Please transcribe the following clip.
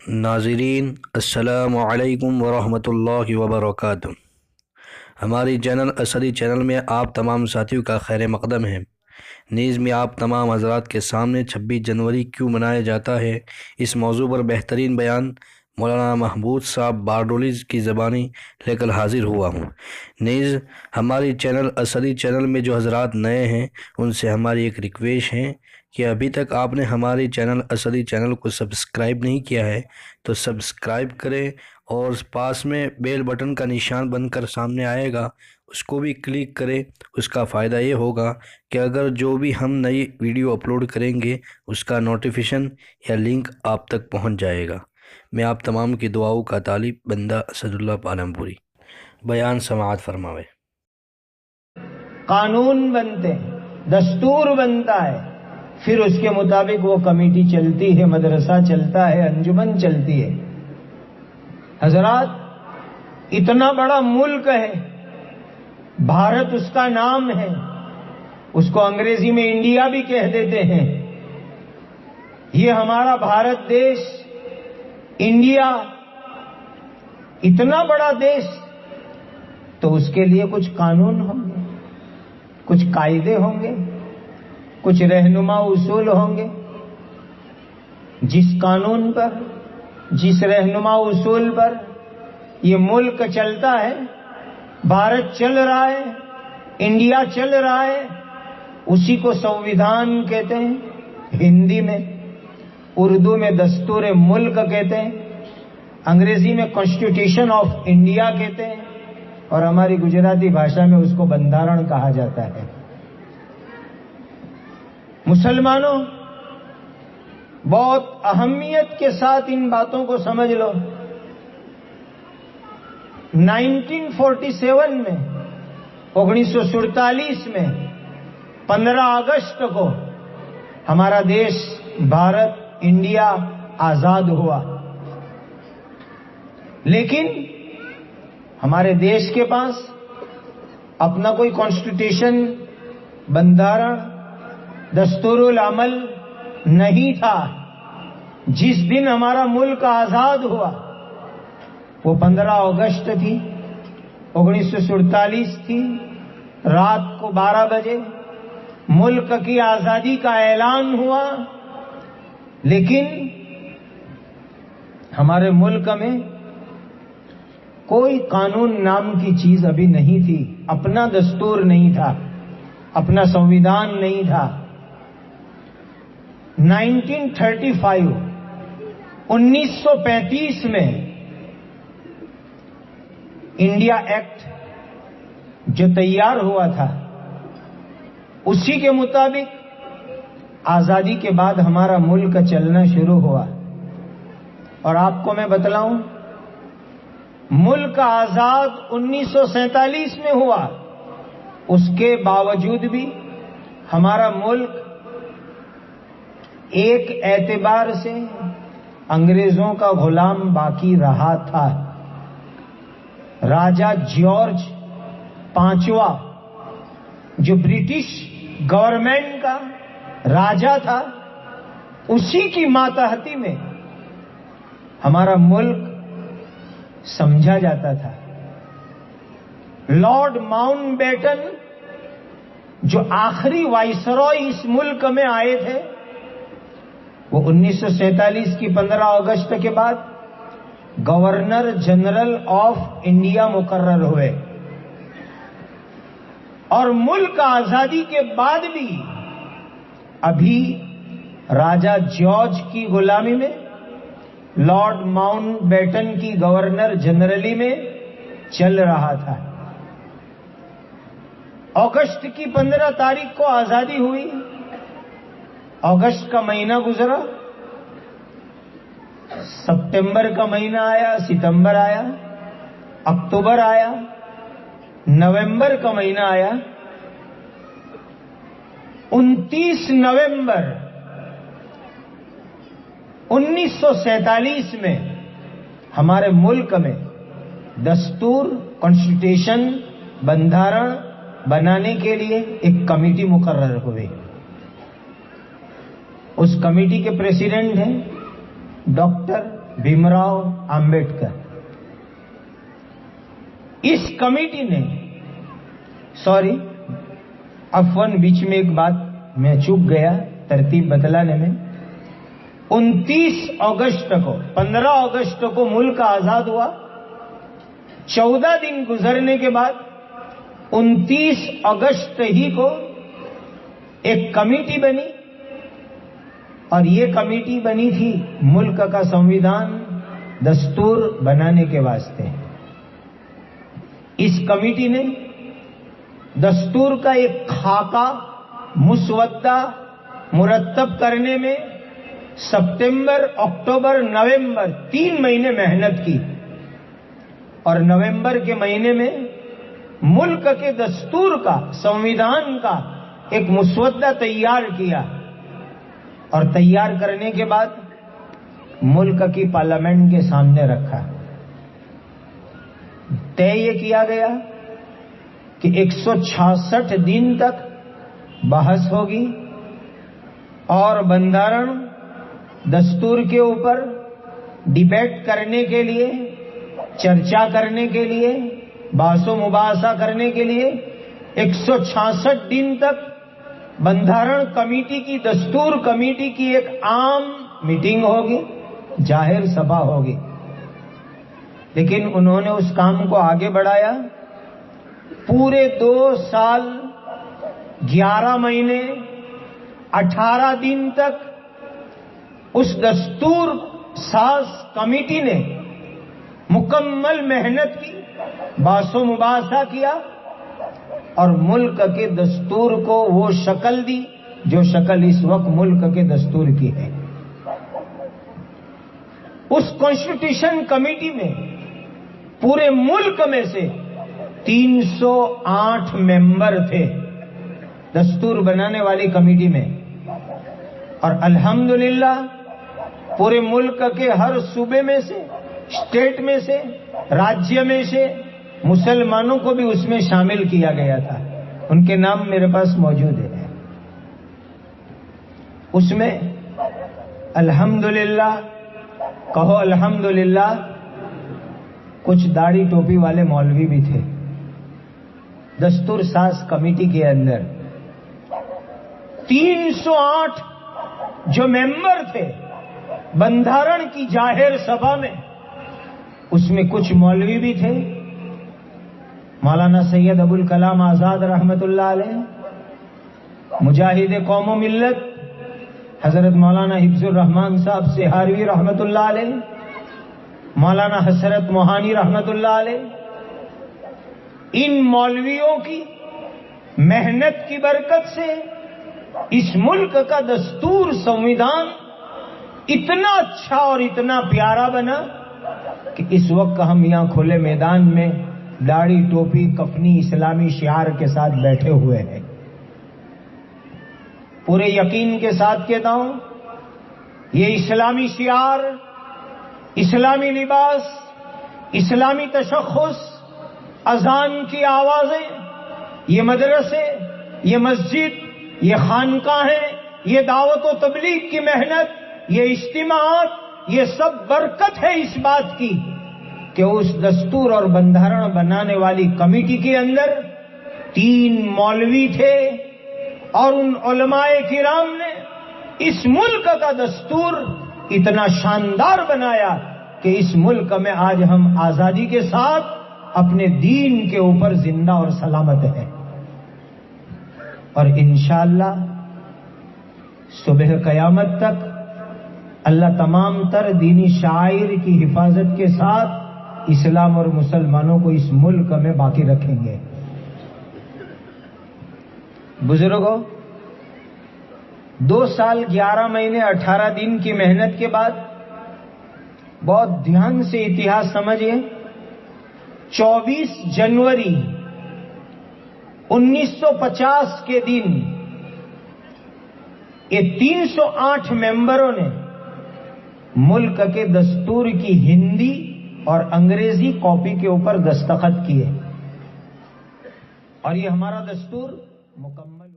ناظرین السلام علیکم ورحمۃ اللہ وبرکاتہ۔ ہماری چینل اسدی چینل میں آپ تمام ساتھیوں کا خیر مقدم ہے۔ نیز میں آپ تمام حضرات کے سامنے 26 جنوری کیوں منایا جاتا ہے اس موضوع پر بہترین بیان مولانا محمود صاحب بارڈولی کی زبانی لے کر حاضر ہوا ہوں۔ نیز ہماری چینل اسدی چینل میں جو حضرات نئے ہیں ان سے ہماری ایک ریکویسٹ ہے کہ ابھی تک آپ نے ہماری چینل اسدی چینل کو سبسکرائب نہیں کیا ہے تو سبسکرائب کریں، اور پاس میں بیل بٹن کا نشان بن کر سامنے آئے گا اس کو بھی کلک کریں۔ اس کا فائدہ یہ ہوگا کہ اگر جو بھی ہم نئی ویڈیو اپلوڈ کریں گے اس کا نوٹیفیکیشن یا لنک آپ تک پہنچ جائے گا۔ میں آپ تمام کی دعاؤں کا طالب بندہ اسد اللہ پالمپوری۔ بیان سماعت فرماوے۔ قانون بنتے ہیں، دستور بنتا ہے، پھر اس کے مطابق وہ کمیٹی چلتی ہے، مدرسہ چلتا ہے، انجمن چلتی ہے۔ حضرات، اتنا بڑا ملک ہے، بھارت اس کا نام ہے، اس کو انگریزی میں انڈیا بھی کہہ دیتے ہیں۔ یہ ہمارا بھارت دیش، انڈیا، اتنا بڑا دیش، تو اس کے لیے کچھ قانون ہوں گے، کچھ قاعدے ہوں گے، کچھ رہنما اصول ہوں گے۔ جس قانون پر، جس رہنما اصول پر یہ ملک چلتا ہے، بھارت چل رہا ہے، انڈیا چل رہا ہے، اسی کو سنویدھان کہتے ہیں ہندی میں، اردو میں دستور ملک کہتے ہیں، انگریزی میں کانسٹیٹیوشن آف انڈیا کہتے ہیں، اور ہماری گجراتی بھاشا میں اس کو بندھارن کہا جاتا ہے۔ مسلمانوں، بہت اہمیت کے ساتھ ان باتوں کو سمجھ لو۔ 1947 میں، 1947 میں 15 اگست کو ہمارا دیش بھارت انڈیا آزاد ہوا، لیکن ہمارے دیش کے پاس اپنا کوئی کانسٹیٹیوشن، بندھارن، دستور العمل نہیں تھا۔ جس دن ہمارا ملک آزاد ہوا وہ 15 اگست تھی، 1947 تھی، رات کو 12 بجے ملک کی آزادی کا اعلان ہوا، لیکن ہمارے ملک میں کوئی قانون نام کی چیز ابھی نہیں تھی، اپنا دستور نہیں تھا، اپنا سنویدھان نہیں تھا۔ 1935 1935 میں انڈیا ایکٹ جو تیار ہوا تھا، اسی کے مطابق آزادی کے بعد ہمارا ملک چلنا شروع ہوا۔ اور آپ کو میں بتلاؤں، ملک آزاد 1947 میں ہوا، اس کے باوجود بھی ہمارا ملک ایک اعتبار سے انگریزوں کا غلام باقی رہا تھا۔ راجا جارج پانچواں جو برٹش گورنمنٹ کا راجا تھا، اسی کی ماتحتی میں ہمارا ملک سمجھا جاتا تھا۔ لارڈ ماؤنٹ بیٹن جو آخری وائسرائے اس ملک میں آئے تھے، وہ 1947 کی 15 اگست کے بعد گورنر جنرل آف انڈیا مقرر ہوئے، اور ملک آزادی کے بعد بھی ابھی راجا جارج کی غلامی میں، لارڈ ماؤنٹ بیٹن کی گورنر جنرلی میں چل رہا تھا۔ اگست کی 15 تاریخ کو آزادی ہوئی، اگست کا مہینہ گزرا، ستمبر کا مہینہ آیا، ستمبر آیا، اکتوبر آیا، نومبر کا مہینہ آیا۔ 29 نومبر 1947 میں ہمارے ملک میں دستور، کانسٹیٹیوشن، بندھارن بنانے کے لیے ایک کمیٹی مقرر ہوئی۔ اس کمیٹی کے پریزیڈنٹ ہیں ڈاکٹر भीमराव अंबेडकर। इस कमेटी ने, सॉरी अफवन बीच में एक बात मैं चूक गया तरतीब बतलाने में, 29 अगस्त को, 15 अगस्त को मुल्क आजाद हुआ। 14 दिन गुजरने के बाद 29 अगस्त ही को एक कमेटी बनी, और ये कमेटी बनी थी मुल्क का संविधान दस्तूर बनाने के वास्ते। इस कमेटी ने दस्तूर का एक खाका मुसवद्दा मुरत्तब करने में सितंबर, अक्टूबर, नवंबर 3 महीने मेहनत की, और नवंबर के महीने में मुल्क के दस्तूर का, संविधान का एक मुसवद्दा तैयार किया, और तैयार करने के बाद मुल्क की पार्लियामेंट के सामने रखा। तय ये किया गया कि 166 दिन तक बहस होगी और बंधारण दस्तूर के ऊपर डिबेट करने के लिए, चर्चा करने के लिए, बहसो मुबाहसा करने के लिए 166 दिन तक बंधारण कमेटी की, दस्तूर कमेटी की एक आम मीटिंग होगी, जाहिर सभा होगी। लेकिन उन्होंने उस काम को आगे बढ़ाया। पूरे 2 साल 11 महीने 18 दिन तक उस दस्तूर साज कमेटी ने मुकम्मल मेहनत की, बहसो मुबाहसा किया, और मुल्क के दस्तूर को वो शक्ल दी जो शक्ल इस वक्त मुल्क के दस्तूर की है। उस कॉन्स्टिट्यूशन कमेटी में पूरे मुल्क में से 308 मेंबर थे दस्तूर बनाने वाली कमेटी में, और अल्हम्दुलिल्लाह पूरे मुल्क के हर सूबे में से, स्टेट में से, राज्य में से मुसलमानों को भी उसमें शामिल किया गया था। उनके नाम मेरे पास मौजूद है। उसमें अल्हम्दुलिल्लाह, कहो अल्हम्दुलिल्लाह, कुछ दाढ़ी टोपी वाले मौलवी भी थे दस्तूर साज कमेटी के अंदर। 308 जो मेंबर थे बंधारण की जाहिर सभा में, उसमें कुछ मौलवी भी थे। मौलाना सैयद अबुल कलाम आजाद रहमतुल्लाह अलैह, मुजाहिद कौम मिल्लत हजरत मौलाना हिफ्जुर रहमान साहब सिहारवी रहमतुल्लाह अलैह, मौलाना हसरत मोहानी रहमतुल्लाह अलैह, इन मौलवियों की मेहनत की बरकत से इस मुल्क का दस्तूर, संविधान इतना अच्छा और इतना प्यारा बना कि इस वक्त हम यहां खुले मैदान में दाढ़ी टोपी कफनी इस्लामी शियार के साथ बैठे हुए हैं। पूरे यकीन के साथ कहता हूं, ये इस्लामी शियार, इस्लामी लिबास, इस्लामी तशख्खुस, अजान की आवाजें, ये मदरसे, ये मस्जिद, ये खानकाहें, ये दावत व तबलीग की मेहनत, ये इज्तिमात, ये सब बरकत है इस बात की कि उस दस्तूर और बंधारण बनाने वाली कमेटी के अंदर 3 मौलवी थे, और उन उलमाए किराम ने इस मुल्क का दस्तूर इतना शानदार बनाया कि इस मुल्क में आज हम आजादी के साथ अपने दीन के ऊपर जिंदा और सलामत हैं। और इंशाअल्लाह सुबह कयामत तक अल्लाह तमाम तर दीनी शायर की हिफाजत के साथ इस्लाम और मुसलमानों को इस मुल्क में बाकी रखेंगे। बुजुर्गों, 2 साल 11 महीने 18 दिन की मेहनत के बाद, बहुत ध्यान से इतिहास समझिए, 24 जनवरी 1950 के दिन ये 308 मेंबरों ने मुल्क के दस्तूर की हिंदी और अंग्रेजी कॉपी के ऊपर दस्तखत किए, और ये हमारा दस्तूर मुकम्मल